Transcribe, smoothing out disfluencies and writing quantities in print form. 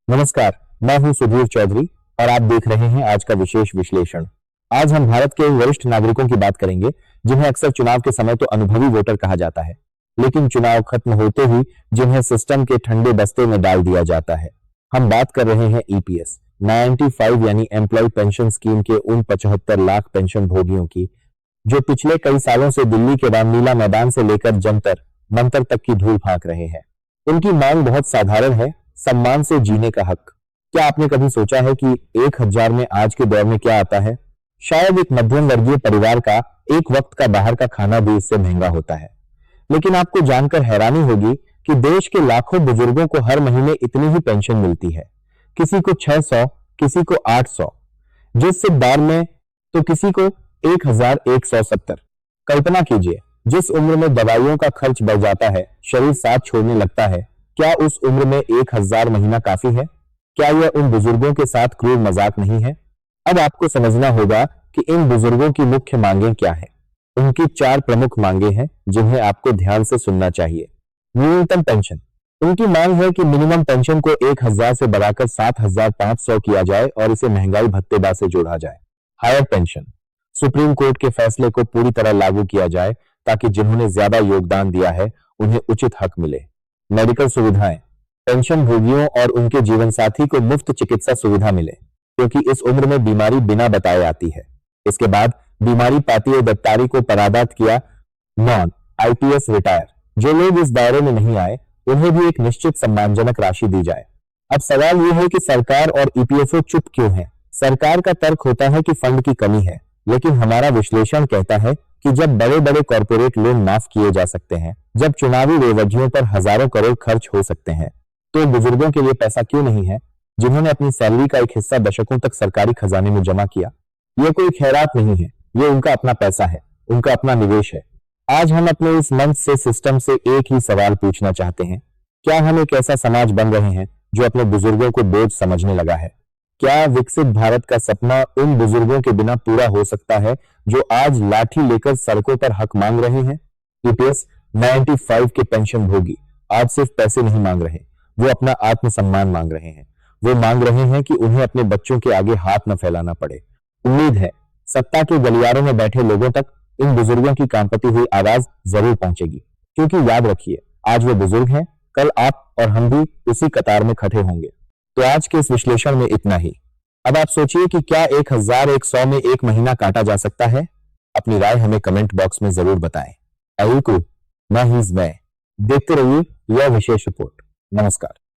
नमस्कार, मैं हूं सुधीर चौधरी और आप देख रहे हैं आज का विशेष विश्लेषण। आज हम भारत के उन वरिष्ठ नागरिकों की बात करेंगे जिन्हें अक्सर चुनाव के समय तो अनुभवी वोटर कहा जाता है, लेकिन चुनाव खत्म होते ही जिन्हें सिस्टम के ठंडे बस्ते में डाल दिया जाता है। हम बात कर रहे हैं ईपीएस 95 यानी एम्प्लॉय पेंशन स्कीम के उन 75 लाख पेंशन भोगियों की जो पिछले कई सालों से दिल्ली के रामलीला मैदान से लेकर जंतर मंतर तक की धूल फांक रहे हैं। उनकी मांग बहुत साधारण है, सम्मान से जीने का हक। क्या आपने कभी सोचा है कि 1000 में आज के दौर में क्या आता है? शायद एक मध्यम वर्गीय परिवार का एक वक्त का बाहर का खाना भी इससे महंगा होता है। लेकिन आपको जानकर हैरानी होगी कि देश के लाखों बुजुर्गों को हर महीने इतनी ही पेंशन मिलती है। किसी को 600, किसी को 800, जिस बार में तो किसी को 1170। कल्पना कीजिए, जिस उम्र में दवाइयों का खर्च बढ़ जाता है, शरीर साथ छोड़ने लगता है, क्या उस उम्र में 1000 महीना काफी है? क्या यह उन बुजुर्गों के साथ क्रूर मजाक नहीं है? अब आपको समझना होगा कि इन बुजुर्गों की मुख्य मांगें क्या हैं। उनकी 4 प्रमुख मांगें हैं जिन्हें आपको ध्यान से सुनना चाहिए। न्यूनतम पेंशन। उनकी मांग है कि मिनिमम पेंशन को 1000 से बढ़ाकर 7500 किया जाए और इसे महंगाई भत्तेदार से जोड़ा जाए। Higher pension. सुप्रीम कोर्ट के फैसले को पूरी तरह लागू किया जाए ताकि जिन्होंने ज्यादा योगदान दिया है उन्हें उचित हक मिले। मेडिकल सुविधाएं। पेंशन भोगियों और उनके जीवन साथी को मुफ्त चिकित्सा सुविधा मिले, क्योंकि इस उम्र में बीमारी बिना बताए आती है। इसके बाद बीमारी पाती दफ्तारी को परादात किया। Non IPS retire. जो लोग इस दायरे में नहीं आए उन्हें भी एक निश्चित सम्मानजनक राशि दी जाए। अब सवाल यह है कि सरकार और ईपीएफओ चुप क्यों है? सरकार का तर्क होता है कि फंड की कमी है, लेकिन हमारा विश्लेषण कहता है कि जब बड़े बड़े कॉरपोरेट लोन माफ किए जा सकते हैं, जब चुनावी बेवजहियों पर हजारों करोड़ खर्च हो सकते हैं, तो बुजुर्गों के लिए पैसा क्यों नहीं है जिन्होंने अपनी सैलरी का एक हिस्सा दशकों तक सरकारी खजाने में जमा किया? यह कोई खैरात नहीं है, यह उनका अपना पैसा है, उनका अपना निवेश है। आज हम अपने इस मंच से सिस्टम से एक ही सवाल पूछना चाहते हैं। क्या हम एक ऐसा समाज बन रहे हैं जो अपने बुजुर्गों को बोझ समझने लगा है? क्या विकसित भारत का सपना उन बुजुर्गों के बिना पूरा हो सकता है जो आज लाठी लेकर सड़कों पर हक मांग रहे हैं? ईपीएस 95 के पेंशन भोगी आज सिर्फ पैसे नहीं मांग रहे, वो अपना आत्मसम्मान मांग रहे हैं। वो मांग रहे हैं कि उन्हें अपने बच्चों के आगे हाथ न फैलाना पड़े। उम्मीद है सत्ता के गलियारों में बैठे लोगों तक इन बुजुर्गों की कांपती हुई आवाज जरूर पहुंचेगी, क्योंकि याद रखिए, आज वो बुजुर्ग हैं, कल आप और हम भी उसी कतार में खड़े होंगे। तो आज के इस विश्लेषण में इतना ही। अब आप सोचिए कि क्या 1100 में एक महीना काटा जा सकता है? अपनी राय हमें कमेंट बॉक्स में जरूर बताएं। मैं देखते रहिए यह विशेष रिपोर्ट। नमस्कार।